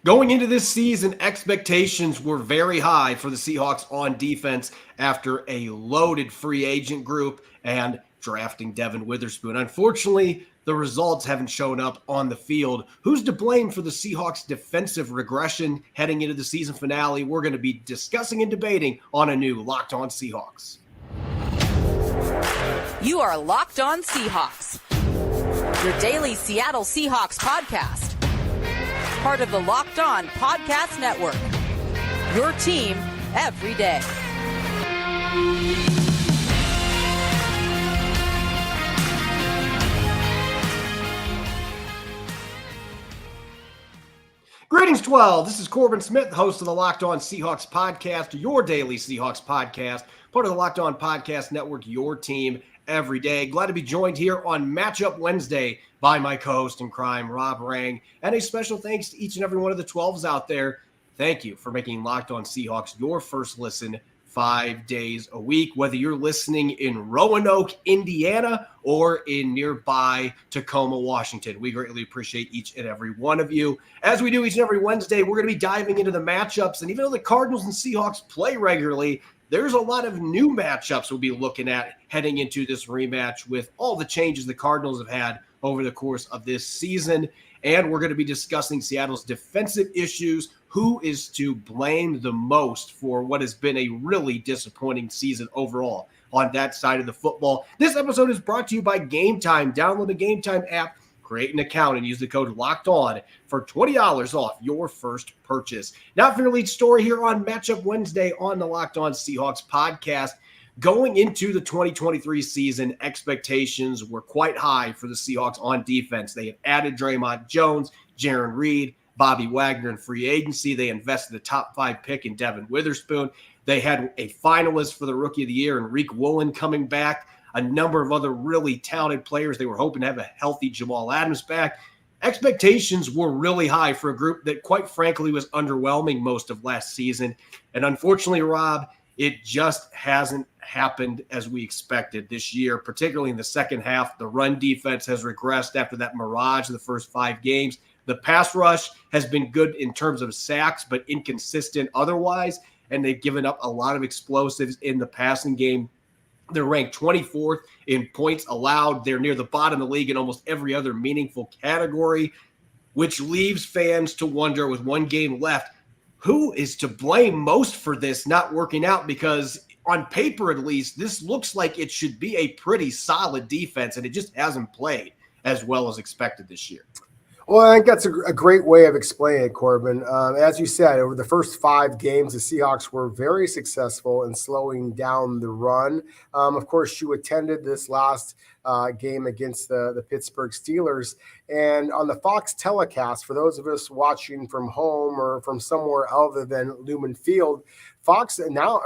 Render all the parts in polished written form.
Going into this season, expectations were very high for the Seahawks on defense after a loaded free agent group and drafting Devin Witherspoon. Unfortunately, the results haven't shown up on the field. Who's to blame for the Seahawks' defensive regression heading into the season finale? We're going to be discussing and debating on a new Locked On Seahawks. You are Locked On Seahawks, your daily Seattle Seahawks podcast. Part of the Locked On Podcast Network, your team every day. Greetings, 12. This is Corbin Smith, host of the Locked On Seahawks podcast, your daily Seahawks podcast, part of the Locked On Podcast Network, your team every day. Glad to be joined here on Matchup Wednesday by my co-host in crime, Rob Rang. And a special thanks to each and every one of the 12s out there. Thank you for making Locked On Seahawks your first listen 5 days a week, whether you're listening in Roanoke, Indiana, or in nearby Tacoma, Washington. We greatly appreciate each and every one of you. As we do each and every Wednesday, we're going to be diving into the matchups. And even though the Cardinals and Seahawks play regularly, there's a lot of new matchups we'll be looking at heading into this rematch with all the changes the Cardinals have had over the course of this season. And we're going to be discussing Seattle's defensive issues, who is to blame the most for what has been a really disappointing season overall on that side of the football. This episode is brought to you by Game Time. Download the Game Time app, create an account, and use the code LOCKEDON for $20 off your first purchase. Now for your lead story here on Matchup Wednesday on the Locked On Seahawks podcast. Going into the 2023 season, expectations were quite high for the Seahawks on defense. They had added Draymond Jones, Jaron Reed, Bobby Wagner in free agency. They invested a top 5 pick in Devin Witherspoon. They had a finalist for the Rookie of the Year, Rick Woolen, coming back. A number of other really talented players. They were hoping to have a healthy Jamal Adams back. Expectations were really high for a group that, quite frankly, was underwhelming most of last season. And unfortunately, Rob, it just hasn't happened as we expected this year, particularly in the second half. The run defense has regressed after that mirage of the first 5 games. The pass rush has been good in terms of sacks, but inconsistent otherwise, and they've given up a lot of explosives in the passing game. They're ranked 24th in points allowed. They're near the bottom of the league in almost every other meaningful category, which leaves fans to wonder, with 1 game left, who is to blame most for this not working out? Because on paper, at least, this looks like it should be a pretty solid defense, and it just hasn't played as well as expected this year. Well, I think that's a great way of explaining it, Corbin. As you said, over the first 5 games, the Seahawks were very successful in slowing down the run. Of course, you attended this last game against the Pittsburgh Steelers. And on the Fox telecast, for those of us watching from home or from somewhere other than Lumen Field, Fox now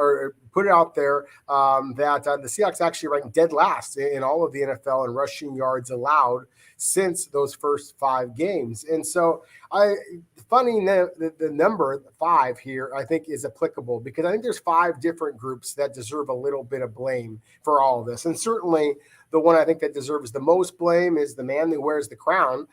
put it out there that the Seahawks actually ranked dead last in all of the NFL in rushing yards allowed since those first 5 games. And so the number 5 here, I think, is applicable because I think there's 5 different groups that deserve a little bit of blame for all of this. And certainly the one I think that deserves the most blame is the man who wears the crown.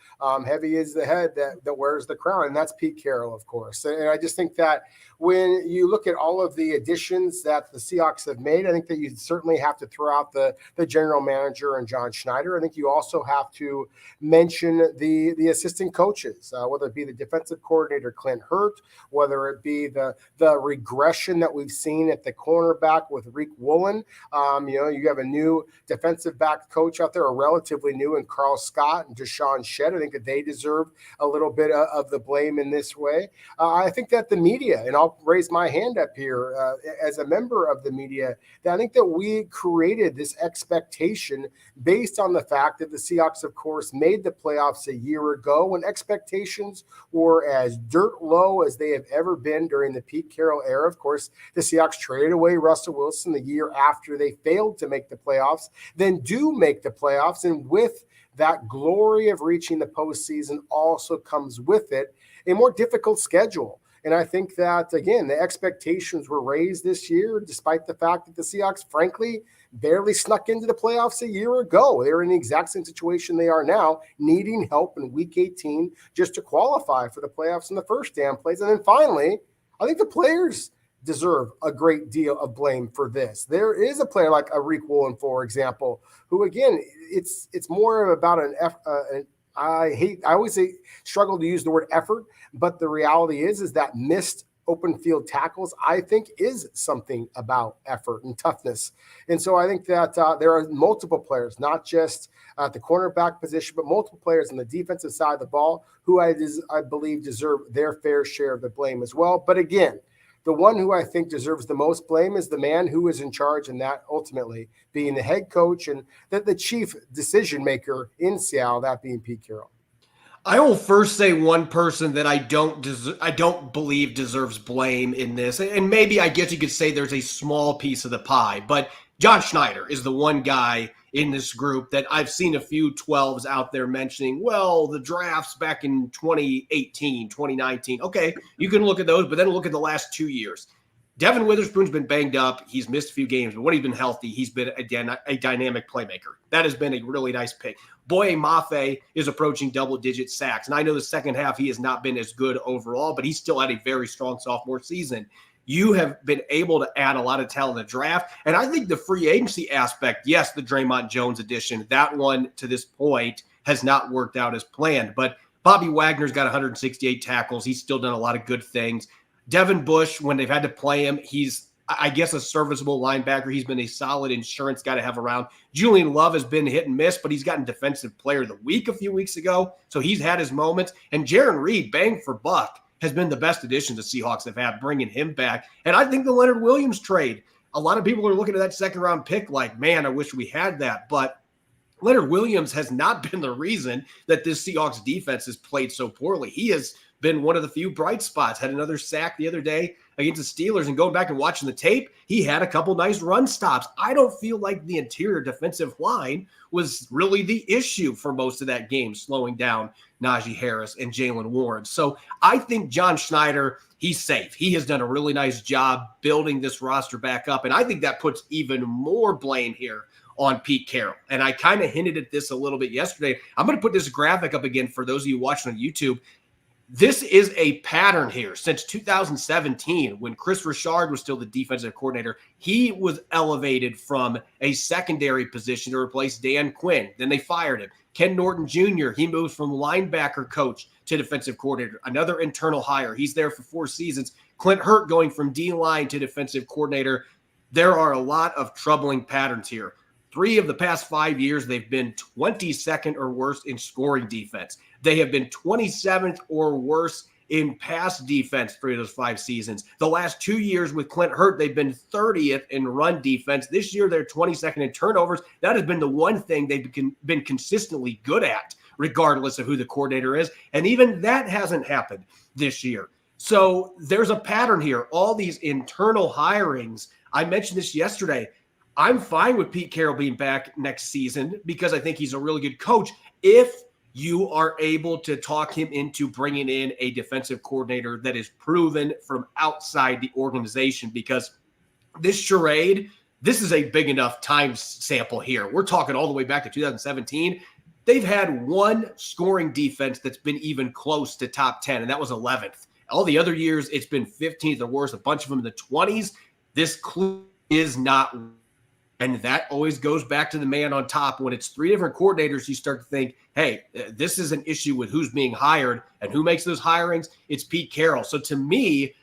Heavy is the head that wears the crown, and that's Pete Carroll, of course. And I just think that when you look at all of the additions that the Seahawks have made, I think that you certainly have to throw out the general manager and John Schneider. I think you also have to mention the assistant coaches, whether it be the defensive coordinator, Clint Hurtt, whether it be the regression that we've seen at the cornerback with Rick Woolen. You have a new defensive back coach out there, a relatively new, and Carl Scott and Deshaun Shedd. I think that they deserve a little bit of the blame in this way. I think that the media, and I'll raise my hand up here as a member of the media, that I think that we created this expectation based on the fact that the Seahawks, of course, made the playoffs a year ago when expectations were as dirt low as they have ever been during the Pete Carroll era. Of course, the Seahawks traded away Russell Wilson the year after they failed to make the playoffs, then do make the playoffs, and with that glory of reaching the postseason also comes with it a more difficult schedule. And I think that, again, the expectations were raised this year, despite the fact that the Seahawks, frankly, barely snuck into the playoffs a year ago. They're in the exact same situation they are now, needing help in week 18 just to qualify for the playoffs in the first damn place. And then finally, I think the players deserve a great deal of blame for this. There is a player like Arik Woolen, for example, who, again, it's more about I always struggle to use the word effort, but the reality is that missed open field tackles, I think, is something about effort and toughness. And so I think that there are multiple players, not just at the cornerback position, but multiple players on the defensive side of the ball who I believe deserve their fair share of the blame as well. But again, the one who I think deserves the most blame is the man who is in charge, and that ultimately being the head coach and the chief decision maker in Seattle, that being Pete Carroll. I will first say one person that I don't believe deserves blame in this, and maybe I guess you could say there's a small piece of the pie, but John Schneider is the one guy in this group that I've seen a few 12s out there mentioning, well, the drafts back in 2018, 2019. Okay, you can look at those, but then look at the last 2 years. Devin Witherspoon's been banged up. He's missed a few games, but when he's been healthy, he's been, again, a dynamic playmaker. That has been a really nice pick. Boye Mafe is approaching double-digit sacks, and I know the second half he has not been as good overall, but he still had a very strong sophomore season. You have been able to add a lot of talent in the draft, and I think the free agency aspect, yes, the Draymond Jones addition, that one to this point has not worked out as planned, but Bobby Wagner's got 168 tackles. He's still done a lot of good things. Devin Bush, when they've had to play him, he's, I guess, a serviceable linebacker. He's been a solid insurance guy to have around. Julian Love has been hit and miss, but he's gotten Defensive Player of the Week a few weeks ago, so he's had his moments. And Jaron Reed, bang for buck, has been the best addition the Seahawks have had, bringing him back. And I think the Leonard Williams trade, a lot of people are looking at that second-round pick like, man, I wish we had that. But Leonard Williams has not been the reason that this Seahawks defense has played so poorly. He has been one of the few bright spots. Had another sack the other day against the Steelers, and going back and watching the tape, he had a couple nice run stops. I don't feel like the interior defensive line was really the issue for most of that game, slowing down Najee Harris and Jalen Warren. So I think John Schneider, he's safe. He has done a really nice job building this roster back up, and I think that puts even more blame here on Pete Carroll. And I kind of hinted at this a little bit yesterday. I'm going to put this graphic up again for those of you watching on YouTube. This is a pattern here. Since 2017, when Chris Richard was still the defensive coordinator, he was elevated from a secondary position to replace Dan Quinn. Then they fired him. Ken Norton Jr., he moves from linebacker coach to defensive coordinator, another internal hire. He's there for 4 seasons. Clint Hurtt going from D-line to defensive coordinator. There are a lot of troubling patterns here. 3 of the past 5 years, they've been 22nd or worse in scoring defense. They have been 27th or worse in pass defense 3 of those 5 seasons. The last 2 years with Clint Hurtt, they've been 30th in run defense. This year, they're 22nd in turnovers. That has been the one thing they've been consistently good at, regardless of who the coordinator is. And even that hasn't happened this year. So there's a pattern here. All these internal hirings, I mentioned this yesterday, I'm fine with Pete Carroll being back next season because I think he's a really good coach if you are able to talk him into bringing in a defensive coordinator that is proven from outside the organization, because this charade, this is a big enough time sample here. We're talking all the way back to 2017. They've had one scoring defense that's been even close to top 10, and that was 11th. All the other years, it's been 15th or worse, a bunch of them in the 20s. This clue is not. And that always goes back to the man on top. When it's 3 different coordinators, you start to think, hey, this is an issue with who's being hired and who makes those hirings. It's Pete Carroll. So to me,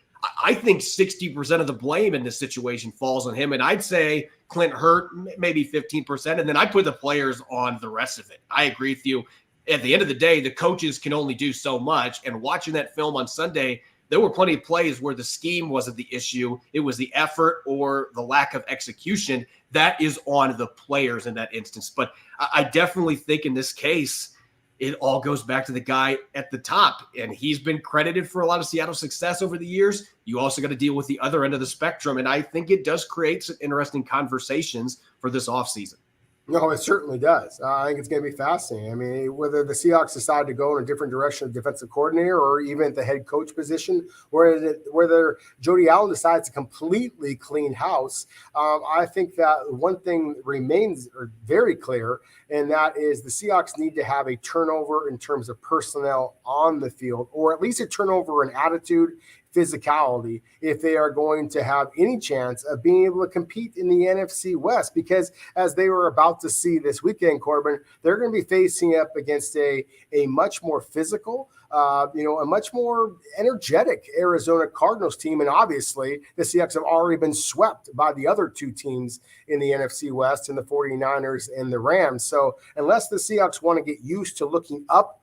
I think 60% of the blame in this situation falls on him. And I'd say Clint Hurtt, maybe 15%. And then I put the players on the rest of it. I agree with you. At the end of the day, the coaches can only do so much. And watching that film on Sunday, there were plenty of plays where the scheme wasn't the issue. It was the effort or the lack of execution. That is on the players in that instance. But I definitely think in this case, it all goes back to the guy at the top. And he's been credited for a lot of Seattle success over the years. You also got to deal with the other end of the spectrum. And I think it does create some interesting conversations for this offseason. No, it certainly does. I think it's going to be fascinating. I mean, whether the Seahawks decide to go in a different direction of defensive coordinator or even at the head coach position, or whether Jody Allen decides to completely clean house, I think that one thing remains very clear, and that is the Seahawks need to have a turnover in terms of personnel on the field, or at least a turnover in attitude, physicality, if they are going to have any chance of being able to compete in the NFC West. Because as they were about to see this weekend, Corbin, they're going to be facing up against a much more physical, a much more energetic Arizona Cardinals team. And obviously, the Seahawks have already been swept by the other two teams in the NFC West, and the 49ers and the Rams. So unless the Seahawks want to get used to looking up,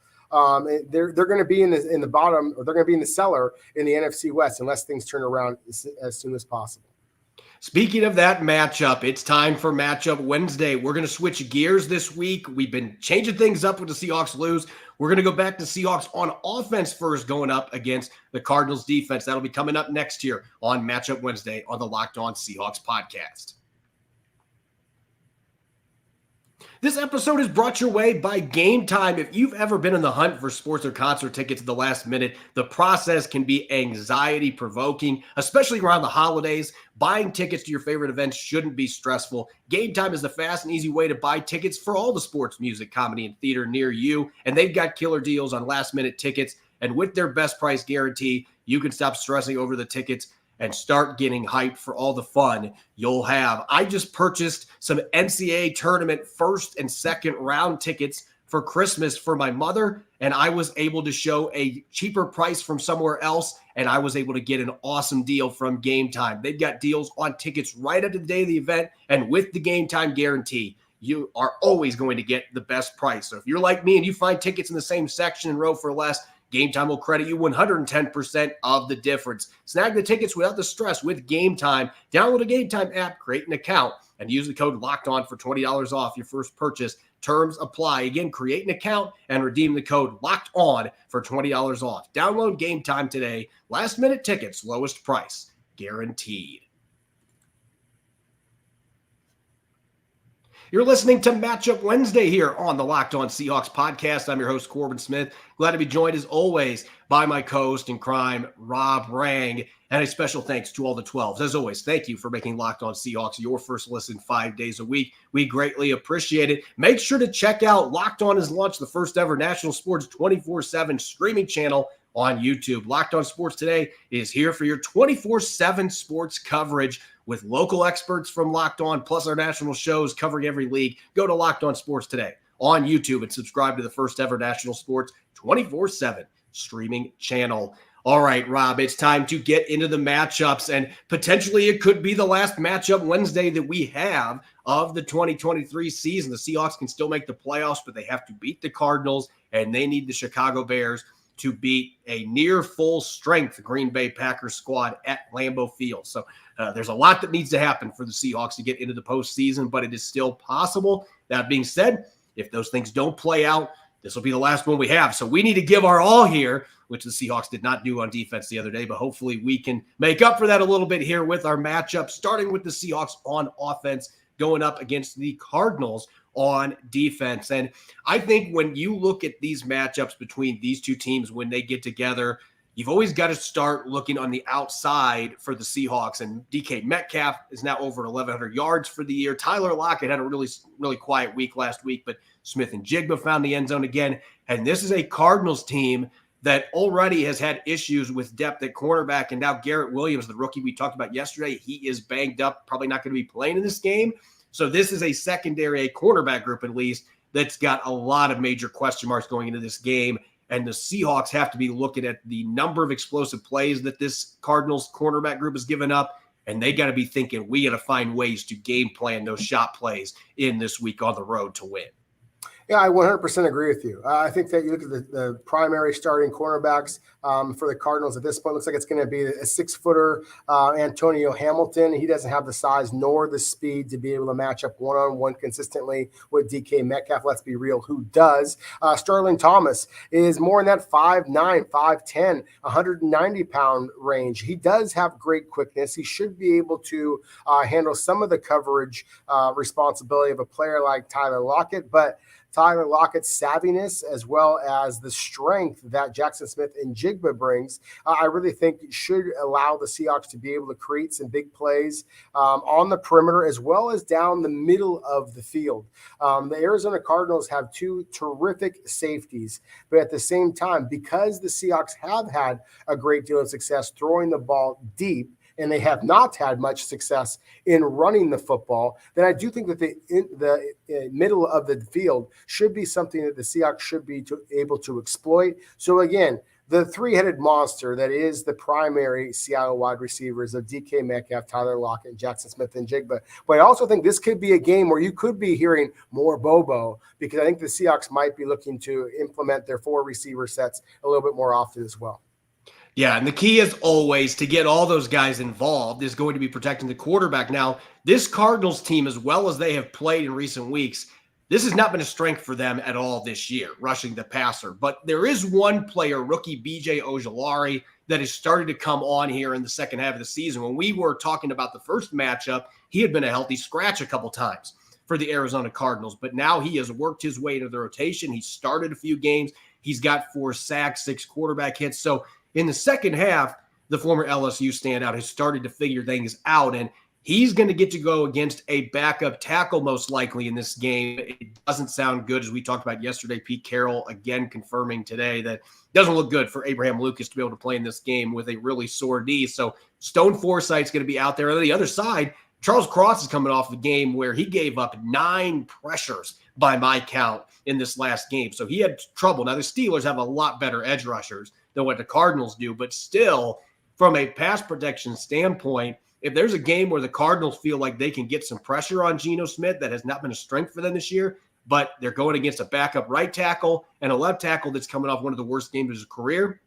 they're going to be in the bottom, or they're going to be in the cellar in the NFC West unless things turn around as soon as possible. Speaking of that matchup, it's time for Matchup Wednesday. We're going to switch gears this week. We've been changing things up with the Seahawks lose. We're going to go back to Seahawks on offense first, going up against the Cardinals defense. That'll be coming up next year on Matchup Wednesday on the Locked On Seahawks podcast. This episode is brought your way by Game Time. If you've ever been in the hunt for sports or concert tickets at the last minute, the process can be anxiety-provoking, especially around the holidays. Buying tickets to your favorite events shouldn't be stressful. Game Time is the fast and easy way to buy tickets for all the sports, music, comedy, and theater near you. And they've got killer deals on last-minute tickets. And with their best price guarantee, you can stop stressing over the tickets and start getting hyped for all the fun you'll have. I just purchased some NCAA tournament first and second round tickets for Christmas for my mother, and I was able to show a cheaper price from somewhere else, and I was able to get an awesome deal from Game Time. They've got deals on tickets right up to the day of the event, and with the Game Time guarantee, you are always going to get the best price. So if you're like me and you find tickets in the same section and row for less, Game Time will credit you 110% of the difference. Snag the tickets without the stress with Game Time. Download a Game Time app, create an account, and use the code LOCKEDON for $20 off your first purchase. Terms apply. Again, create an account and redeem the code LOCKEDON for $20 off. Download Game Time today. Last minute tickets, lowest price, guaranteed. You're listening to Matchup Wednesday here on the Locked On Seahawks podcast. I'm your host, Corbin Smith. Glad to be joined, as always, by my co-host in crime, Rob Rang. And a special thanks to all the 12s. As always, thank you for making Locked On Seahawks your first listen 5 days a week. We greatly appreciate it. Make sure to check out Locked On has launched the first ever national sports 24/7 streaming channel on YouTube. Locked On Sports Today is here for your 24/7 sports coverage with local experts from Locked On, plus our national shows covering every league. Go to Locked On Sports Today on YouTube and subscribe to the first ever national sports 24/7 streaming channel. All right, Rob, it's time to get into the matchups, and potentially it could be the last Matchup Wednesday that we have of the 2023 season. The Seahawks can still make the playoffs, but they have to beat the Cardinals, and they need the Chicago Bears to beat a near full strength Green Bay Packers squad at Lambeau Field. So there's a lot that needs to happen for the Seahawks to get into the postseason, but it is still possible. That being said, if those things don't play out, this will be the last one we have. So we need to give our all here, which the Seahawks did not do on defense the other day, but hopefully we can make up for that a little bit here with our matchup, starting with the Seahawks on offense, going up against the Cardinals on defense. And I think when you look at these matchups between these two teams, when they get together, you've always got to start looking on the outside for the Seahawks. And DK Metcalf is now over 1,100 yards for the year. Tyler Lockett had a really, really quiet week last week, but Smith and Jigba found the end zone again. And this is a Cardinals team that already has had issues with depth at cornerback. And now Garrett Williams, the rookie we talked about yesterday, he is banged up, probably not going to be playing in this game. So this is a secondary, a cornerback group at least, that's got a lot of major question marks going into this game. And the Seahawks have to be looking at the number of explosive plays that this Cardinals cornerback group has given up. And they got to be thinking, we got to find ways to game plan those shot plays in this week on the road to win. Yeah, I 100% agree with you. I think that you look at the primary starting cornerbacks for the Cardinals at this point, looks like it's going to be a 6-footer, Antonio Hamilton. He doesn't have the size nor the speed to be able to match up one-on-one consistently with DK Metcalf. Let's be real, who does? Sterling Thomas is more in that 5'9", 5'10", 190-pound range. He does have great quickness. He should be able to handle some of the coverage responsibility of a player like Tyler Lockett, but Tyler Lockett's savviness, as well as the strength that Jackson Smith-Njigba brings, I really think should allow the Seahawks to be able to create some big plays on the perimeter as well as down the middle of the field. The Arizona Cardinals have two terrific safeties, but at the same time, because the Seahawks have had a great deal of success throwing the ball deep, and they have not had much success in running the football, then I do think that the middle of the field should be something that the Seahawks should be able to exploit. So again, the three-headed monster that is the primary Seattle wide receivers of DK Metcalf, Tyler Lockett, and Jackson Smith-Njigba. But I also think this could be a game where you could be hearing more Bobo, because I think the Seahawks might be looking to implement their 4 receiver sets a little bit more often as well. Yeah, and the key is always to get all those guys involved is going to be protecting the quarterback. Now, this Cardinals team, as well as they have played in recent weeks, this has not been a strength for them at all this year, rushing the passer. But there is one player, rookie BJ Ojulari, that has started to come on here in the second half of the season. When we were talking about the first matchup, he had been a healthy scratch a couple times for the Arizona Cardinals. But now he has worked his way into the rotation. He started a few games. He's got 4 sacks, 6 quarterback hits. So in the second half, the former LSU standout has started to figure things out, and he's going to get to go against a backup tackle most likely in this game. It doesn't sound good, as we talked about yesterday. Pete Carroll again confirming today that it doesn't look good for Abraham Lucas to be able to play in this game with a really sore knee. So Stone Forsythe's going to be out there. On the other side, Charles Cross is coming off a game where he gave up 9 pressures by my count in this last game. So he had trouble. Now, the Steelers have a lot better edge rushers than what the Cardinals do, but still, from a pass protection standpoint, if there's a game where the Cardinals feel like they can get some pressure on Geno Smith, that has not been a strength for them this year, but they're going against a backup right tackle and a left tackle that's coming off one of the worst games of his career,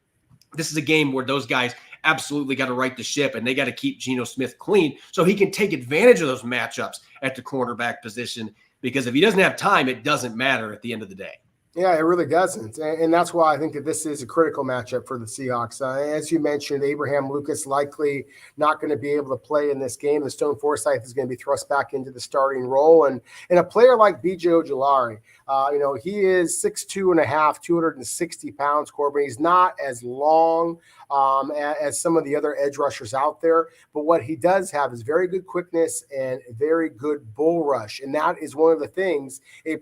this is a game where those guys absolutely got to right the ship, and they got to keep Geno Smith clean so he can take advantage of those matchups at the cornerback position, because if he doesn't have time, it doesn't matter at the end of the day. Yeah, it really doesn't. And that's why I think that this is a critical matchup for the Seahawks. As you mentioned, Abraham Lucas likely not going to be able to play in this game. The Stone Forsythe is going to be thrust back into the starting role. And a player like B.J. Ojulari, he is 6'2.5", 260 pounds, Corbin. He's not as long as some of the other edge rushers out there. But what he does have is very good quickness and very good bull rush. And that is one of the things a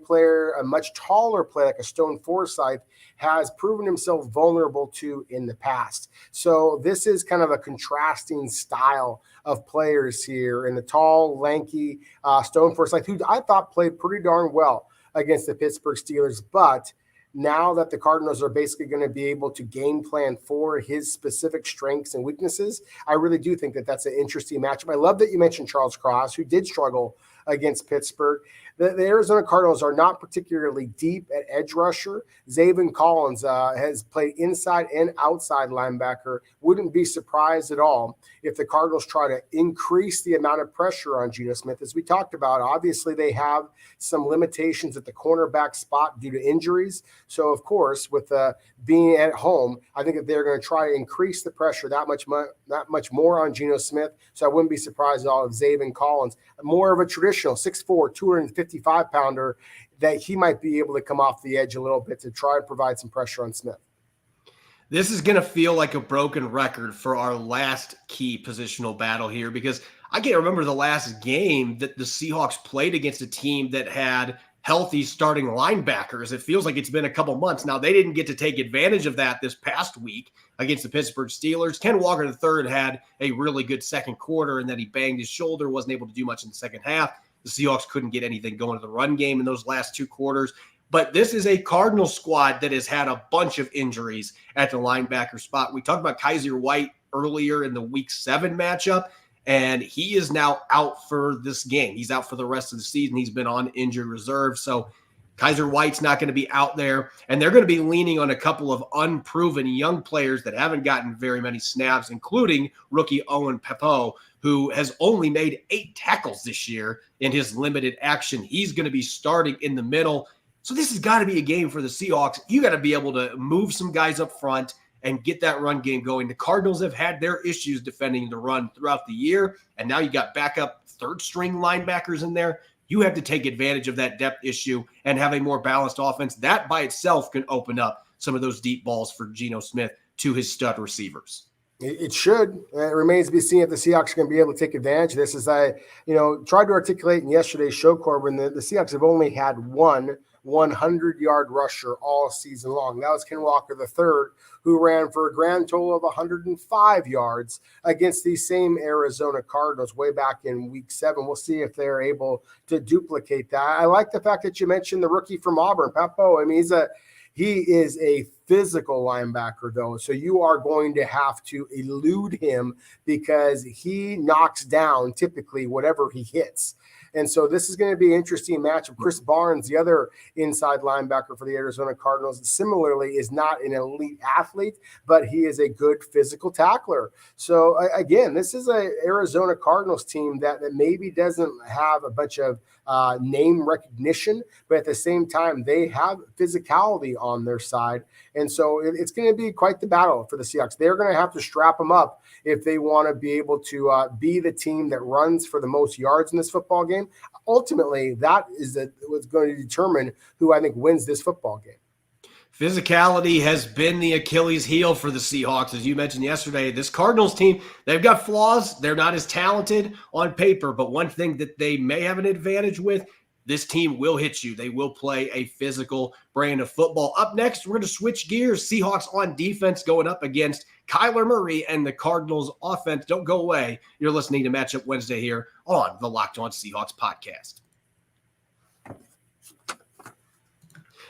much taller player like a Stone Forsythe has proven himself vulnerable to in the past. So this is kind of a contrasting style of players here. And the tall, lanky Stone Forsythe, who I thought played pretty darn well against the Pittsburgh Steelers, but now that the Cardinals are basically going to be able to game plan for his specific strengths and weaknesses, I really do think that that's an interesting matchup. I love that you mentioned Charles Cross, who did struggle against Pittsburgh. The Arizona Cardinals are not particularly deep at edge rusher. Zaven Collins has played inside and outside linebacker. Wouldn't be surprised at all if the Cardinals try to increase the amount of pressure on Geno Smith. As we talked about, obviously they have some limitations at the cornerback spot due to injuries. So, of course, with being at home, I think that they're going to try to increase the pressure that much more on Geno Smith. So I wouldn't be surprised at all if Zaven Collins, more of a traditional 6'4", 255-pounder, that he might be able to come off the edge a little bit to try and provide some pressure on Smith. This is going to feel like a broken record for our last key positional battle here, because I can't remember the last game that the Seahawks played against a team that had healthy starting linebackers. It feels like it's been a couple months. Now, they didn't get to take advantage of that this past week against the Pittsburgh Steelers. Ken Walker III had a really good second quarter, and then he banged his shoulder, wasn't able to do much in the second half. The Seahawks couldn't get anything going to the run game in those last 2 quarters. But this is a Cardinals squad that has had a bunch of injuries at the linebacker spot. We talked about Kaiser White earlier in the Week 7 matchup, and he is now out for this game. He's out for the rest of the season. He's been on injured reserve. So Kaiser White's not going to be out there, and they're going to be leaning on a couple of unproven young players that haven't gotten very many snaps, including rookie Owen Pepo, who has only made 8 tackles this year in his limited action. He's going to be starting in the middle. So this has got to be a game for the Seahawks. You got to be able to move some guys up front and get that run game going. The Cardinals have had their issues defending the run throughout the year, and now you got backup third-string linebackers in there. You have to take advantage of that depth issue and have a more balanced offense. That by itself can open up some of those deep balls for Geno Smith to his stud receivers. It should. It remains to be seen if the Seahawks are going to be able to take advantage of this. As I, tried to articulate in yesterday's show, Corbin, the Seahawks have only had one 100-yard rusher all season long. That was Ken Walker III, who ran for a grand total of 105 yards against the same Arizona Cardinals way back in week 7. We'll see if they're able to duplicate that. I like the fact that you mentioned the rookie from Auburn, Pepo. I mean, he is a physical linebacker, though, so you are going to have to elude him because he knocks down typically whatever he hits. And so this is going to be an interesting matchup. Chris Barnes, the other inside linebacker for the Arizona Cardinals, similarly is not an elite athlete, but he is a good physical tackler. So again, this is a Arizona Cardinals team that maybe doesn't have a bunch of name recognition, but at the same time, they have physicality on their side. And so it's going to be quite the battle for the Seahawks. They're going to have to strap them up if they want to be able to be the team that runs for the most yards in this football game. Ultimately, that is what's going to determine who I think wins this football game. Physicality has been the Achilles heel for the Seahawks. As you mentioned yesterday, this Cardinals team, they've got flaws. They're not as talented on paper, but one thing that they may have an advantage with, this team will hit you. They will play a physical brand of football. Up next, we're going to switch gears. Seahawks on defense going up against Kyler Murray and the Cardinals offense. Don't go away. You're listening to Matchup Wednesday here on the Locked On Seahawks podcast.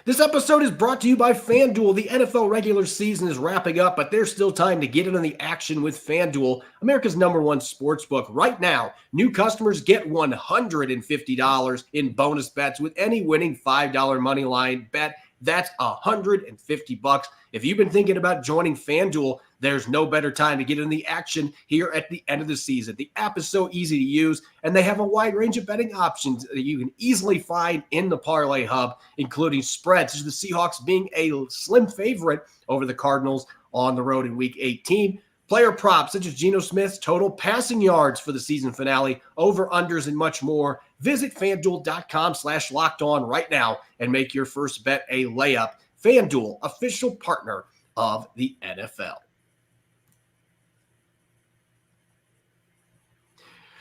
This episode is brought to you by FanDuel. The NFL regular season is wrapping up, but there's still time to get in on the action with FanDuel, America's #1 sportsbook. Right now, new customers get $150 in bonus bets with any winning $5 moneyline bet. That's $150. If you've been thinking about joining FanDuel, there's no better time to get in the action here at the end of the season. The app is so easy to use, and they have a wide range of betting options that you can easily find in the Parlay Hub, including spreads. The Seahawks being a slim favorite over the Cardinals on the road in Week 18. Player props such as Geno Smith's total passing yards for the season finale, over-unders, and much more. Visit FanDuel.com/lockedon right now and make your first bet a layup. FanDuel, official partner of the NFL.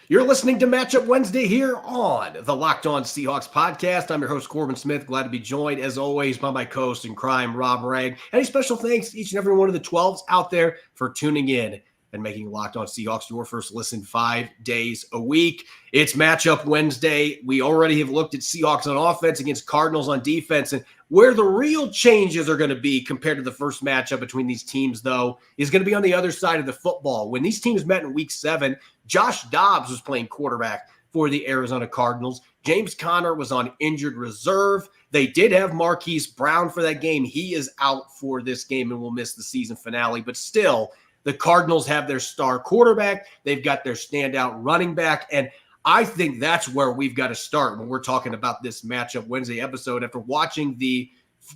You're listening to Matchup Wednesday here on the Locked On Seahawks podcast. I'm your host, Corbin Smith. Glad to be joined, as always, by my co-host in crime, Rob Ragg. And a special thanks to each and every one of the 12s out there for tuning in and making Locked On Seahawks your first listen 5 days a week. It's Matchup Wednesday. We already have looked at Seahawks on offense against Cardinals on defense, and where the real changes are going to be compared to the first matchup between these teams, though, is going to be on the other side of the football. When these teams met in Week 7, Josh Dobbs was playing quarterback for the Arizona Cardinals. James Conner was on injured reserve. They did have Marquise Brown for that game. He is out for this game and will miss the season finale, but still, the Cardinals have their star quarterback. They've got their standout running back. And I think that's where we've got to start when we're talking about this Matchup Wednesday episode. After watching the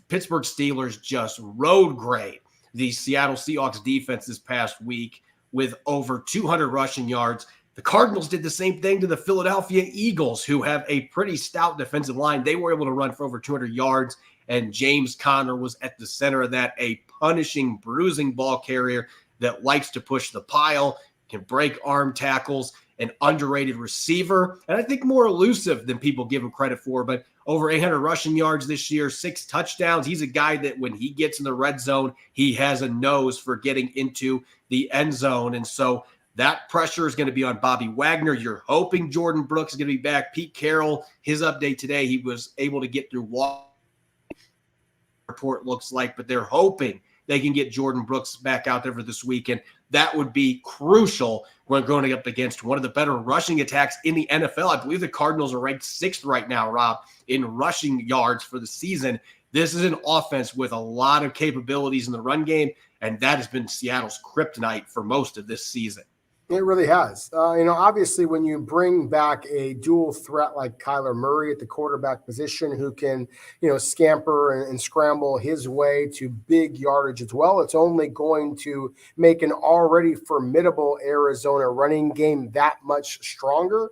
Pittsburgh Steelers just road grade the Seattle Seahawks defense this past week with over 200 rushing yards, the Cardinals did the same thing to the Philadelphia Eagles, who have a pretty stout defensive line. They were able to run for over 200 yards, and James Conner was at the center of that, a punishing, bruising ball carrier that likes to push the pile, can break arm tackles, an underrated receiver, and I think more elusive than people give him credit for, but over 800 rushing yards this year, 6 touchdowns. He's a guy that when he gets in the red zone, he has a nose for getting into the end zone, and so that pressure is going to be on Bobby Wagner. You're hoping Jordan Brooks is going to be back. Pete Carroll, his update today, he was able to get through what report looks like, but they're hoping they can get Jordan Brooks back out there for this weekend. that would be crucial when going up against one of the better rushing attacks in the NFL. I believe the Cardinals are ranked 6th right now, Rob, in rushing yards for the season. This is an offense with a lot of capabilities in the run game, and that has been Seattle's kryptonite for most of this season. It really has. Obviously, when you bring back a dual threat like Kyler Murray at the quarterback position who can, scamper and scramble his way to big yardage as well, it's only going to make an already formidable Arizona running game that much stronger.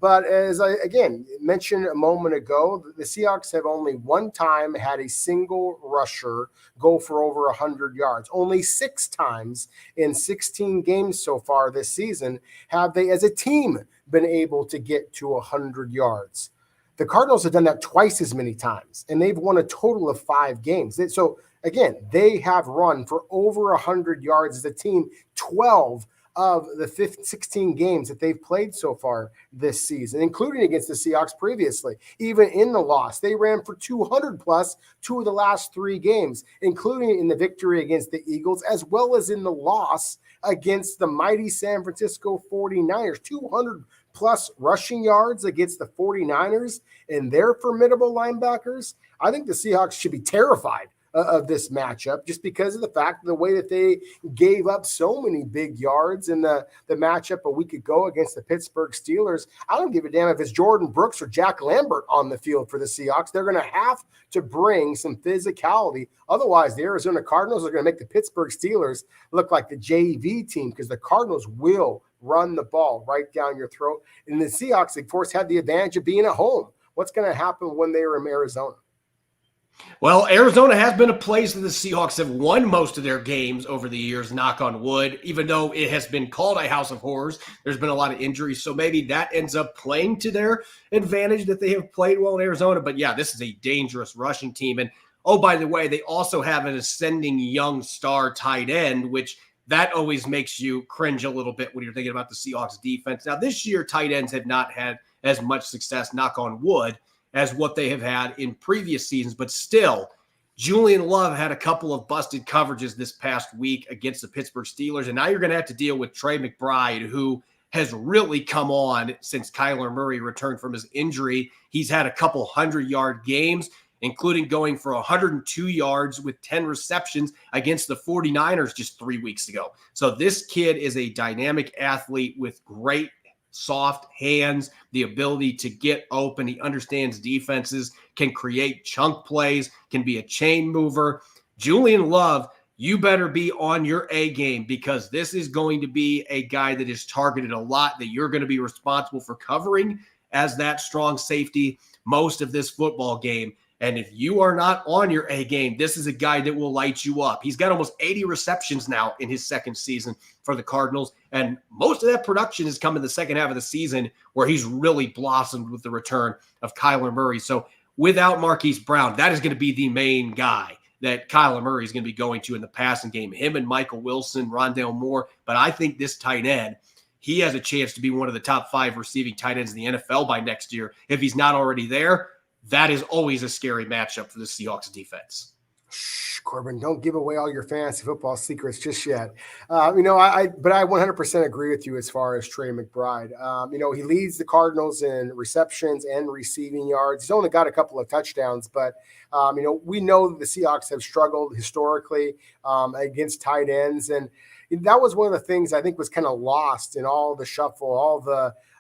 But as I, again, mentioned a moment ago, the Seahawks have only one time had a single rusher go for over 100 yards. Only 6 times in 16 games so far this season have they, as a team, been able to get to 100 yards. The Cardinals have done that twice as many times, and they've won a total of 5 games. So, again, they have run for over 100 yards as a team 12 of the 16 games that they've played so far this season, including against the Seahawks previously. Even in the loss, they ran for 200 plus 2 of the last 3 games, including in the victory against the Eagles, as well as in the loss against the mighty San Francisco 49ers. 200 plus rushing yards against the 49ers and their formidable linebackers. I think the Seahawks should be terrified of this matchup, just because of the fact of the way that they gave up so many big yards in the matchup a week ago against the Pittsburgh Steelers. I don't give a damn if it's Jordan Brooks or Jack Lambert on the field for the Seahawks. They're going to have to bring some physicality. Otherwise, the Arizona Cardinals are going to make the Pittsburgh Steelers look like the JV team, because the Cardinals will run the ball right down your throat. And the Seahawks, of course, had the advantage of being at home. What's going to happen when they are in Arizona? Well, Arizona has been a place that the Seahawks have won most of their games over the years, knock on wood, even though it has been called a house of horrors. There's been a lot of injuries, so maybe that ends up playing to their advantage that they have played well in Arizona. But yeah, this is a dangerous rushing team. And oh, by the way, they also have an ascending young star tight end, which that always makes you cringe a little bit when you're thinking about the Seahawks defense. Now, this year, tight ends have not had as much success, knock on wood, as what they have had in previous seasons. But still, Julian Love had a couple of busted coverages this past week against the Pittsburgh Steelers. And now you're going to have to deal with Trey McBride, who has really come on since Kyler Murray returned from his injury. He's had a couple 100-yard games, including going for 102 yards with 10 receptions against the 49ers just 3 weeks ago. So this kid is a dynamic athlete with great soft hands, the ability to get open. He understands defenses, can create chunk plays, can be a chain mover. Julian Love, you better be on your A game, because this is going to be a guy that is targeted a lot, that you're going to be responsible for covering as that strong safety most of this football game. And if you are not on your A game, this is a guy that will light you up. He's got almost 80 receptions now in his second season for the Cardinals. And most of that production has come in the second half of the season, where he's really blossomed with the return of Kyler Murray. So without Marquise Brown, that is going to be the main guy that Kyler Murray is going to be going to in the passing game. Him and Michael Wilson, Rondale Moore. But I think this tight end, he has a chance to be one of the top 5 receiving tight ends in the NFL by next year. If he's not already there, that is always a scary matchup for the Seahawks defense. Shh, Corbin, don't give away all your fantasy football secrets just yet. I 100% agree with you as far as Trey McBride. He leads the Cardinals in receptions and receiving yards. He's only got a couple of touchdowns, but we know that the Seahawks have struggled historically against tight ends, and that was one of the things I think was kind of lost in all the shuffle,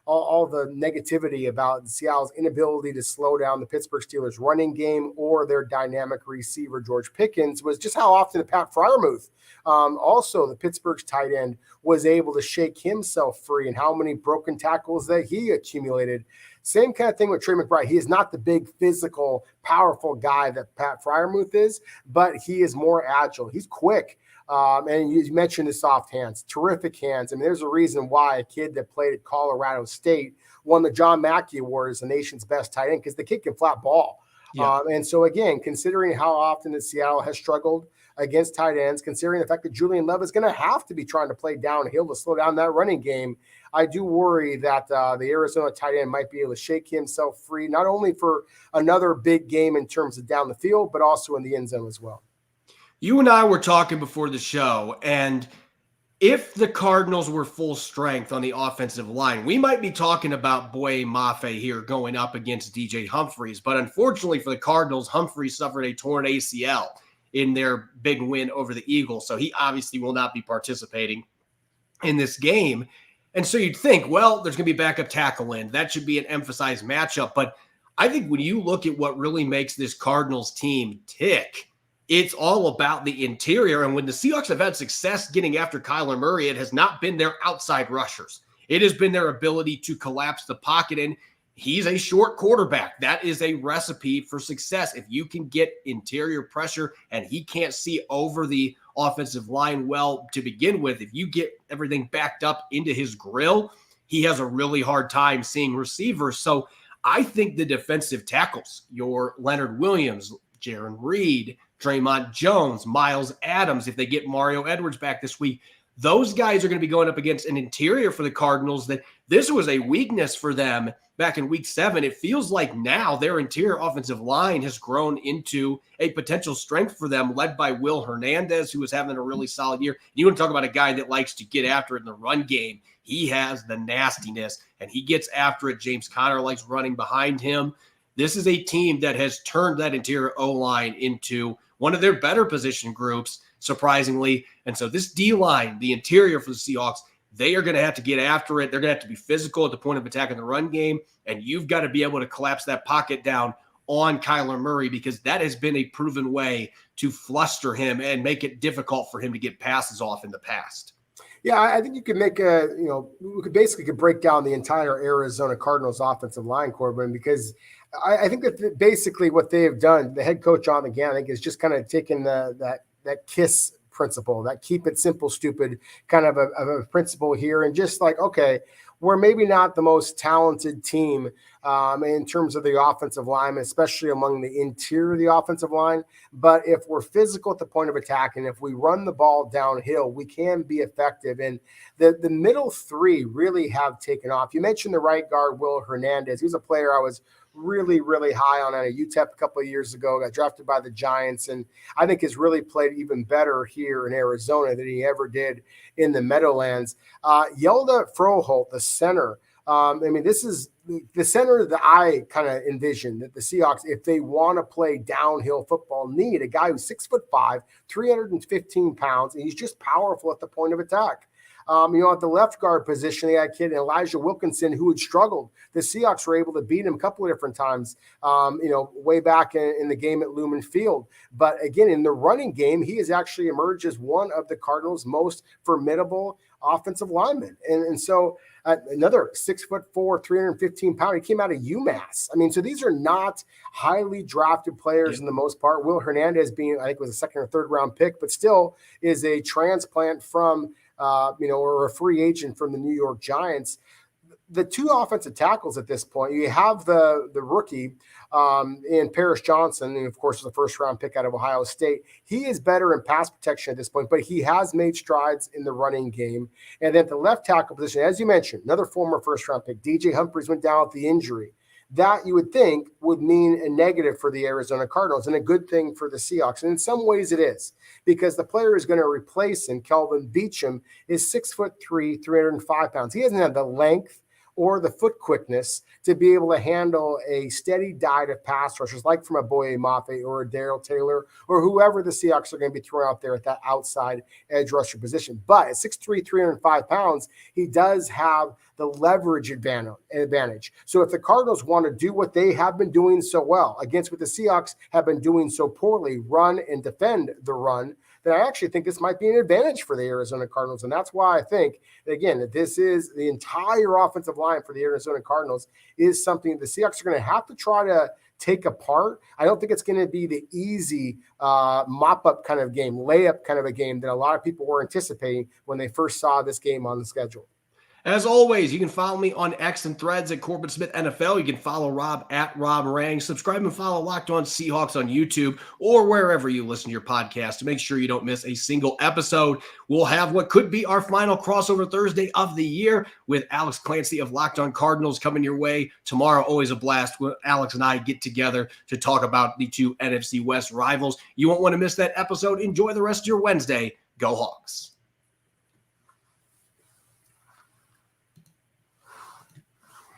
all the negativity about Seattle's inability to slow down the Pittsburgh Steelers running game or their dynamic receiver, George Pickens, was just how often Pat Freiermuth, also the Pittsburgh's tight end, was able to shake himself free, and how many broken tackles that he accumulated. Same kind of thing with Trey McBride. He is not the big physical, powerful guy that Pat Freiermuth is, but he is more agile. He's quick. And you mentioned his soft hands, terrific hands. I mean, there's a reason why a kid that played at Colorado State won the John Mackey Award as the nation's best tight end, because the kid can flat ball. Yeah. And so, again, considering how often that Seattle has struggled against tight ends, considering the fact that Julian Love is going to have to be trying to play downhill to slow down that running game, I do worry that the Arizona tight end might be able to shake himself free, not only for another big game in terms of down the field, but also in the end zone as well. You and I were talking before the show, and If the Cardinals were full strength on the offensive line, we might be talking about Boye Mafe here going up against DJ Humphries. But unfortunately for the Cardinals, Humphries suffered a torn ACL in their big win over the Eagles. So he obviously will not be participating in this game. And so you'd think, well, there's going to be backup tackle in. That should be an emphasized matchup. But I think when you look at what really makes this Cardinals team tick, it's all about the interior. And when the Seahawks have had success getting after Kyler Murray, it has not been their outside rushers. It has been their ability to collapse the pocket. And he's a short quarterback. That is a recipe for success. If you can get interior pressure and he can't see over the offensive line well to begin with, if you get everything backed up into his grill, he has a really hard time seeing receivers. So I think the defensive tackles, your Leonard Williams, Jaron Reed, Draymond Jones, Miles Adams, if they get Mario Edwards back this week, those guys are going to be going up against an interior for the Cardinals that this was a weakness for them back in week 7. It feels like now their interior offensive line has grown into a potential strength for them, led by Will Hernandez, who is having a really solid year. You want to talk about a guy that likes to get after it in the run game. He has the nastiness, and he gets after it. James Conner likes running behind him. This is a team that has turned that interior O-line into one of their better position groups, surprisingly. And so this D-line, the interior for the Seahawks, they are going to have to get after it. They're going to have to be physical at the point of attack in the run game, and you've got to be able to collapse that pocket down on Kyler Murray, because that has been a proven way to fluster him and make it difficult for him to get passes off in the past. Yeah, I think you could make we could break down the entire Arizona Cardinals offensive line, Corbin, because I think that basically what they have done, the head coach on again, I think, is just kind of taken that KISS principle, that keep it simple, stupid kind of a principle here, and just like, okay, we're maybe not the most talented team in terms of the offensive line, especially among the interior of the offensive line. But if we're physical at the point of attack and if we run the ball downhill, we can be effective. And the middle three really have taken off. You mentioned the right guard, Will Hernandez. He's a player I was really, really high on a UTEP a couple of years ago, got drafted by the Giants, and I think has really played even better here in Arizona than he ever did in the Meadowlands. Yelda Froholt, the center. This is the center that I kind of envision that the Seahawks, if they want to play downhill football, need a guy who's 6'5", 315 pounds, and he's just powerful at the point of attack. At the left guard position, they had a kid, Elijah Wilkinson, who had struggled. The Seahawks were able to beat him a couple of different times, way back in the game at Lumen Field. But again, in the running game, he has actually emerged as one of the Cardinals' most formidable offensive linemen. And so another 6'4", 315 pound, he came out of UMass. So these are not highly drafted players in the most part. Will Hernandez being, I think, was a second or third round pick, but still is a transplant from or a free agent from the New York Giants. The two offensive tackles at this point, you have the rookie in Paris Johnson, and of course, the first round pick out of Ohio State. He is better in pass protection at this point, but he has made strides in the running game. And then at the left tackle position, as you mentioned, another former first round pick, DJ Humphries, went down with the injury. That you would think would mean a negative for the Arizona Cardinals and a good thing for the Seahawks. And in some ways it is, because the player is going to replace him, Kelvin Beachum, is 6'3", 305 pounds. He doesn't have the length or the foot quickness to be able to handle a steady diet of pass rushers like from a Boye Mafe or a Darrell Taylor or whoever the Seahawks are going to be throwing out there at that outside edge rusher position. But at 6'3", 305 pounds, he does have the leverage advantage. So if the Cardinals want to do what they have been doing so well against what the Seahawks have been doing so poorly, run and defend the run, then I actually think this might be an advantage for the Arizona Cardinals. And that's why I think, again, that this is the entire offensive line for the Arizona Cardinals is something the Seahawks are going to have to try to take apart. I don't think it's going to be the easy mop-up kind of game, layup kind of a game that a lot of people were anticipating when they first saw this game on the schedule. As always, you can follow me on X and Threads at Corbin Smith NFL. You can follow Rob at Rob Rang. Subscribe and follow Locked On Seahawks on YouTube or wherever you listen to your podcast to make sure you don't miss a single episode. We'll have what could be our final crossover Thursday of the year with Alex Clancy of Locked On Cardinals coming your way tomorrow. Always a blast when Alex and I get together to talk about the two NFC West rivals. You won't want to miss that episode. Enjoy the rest of your Wednesday. Go Hawks.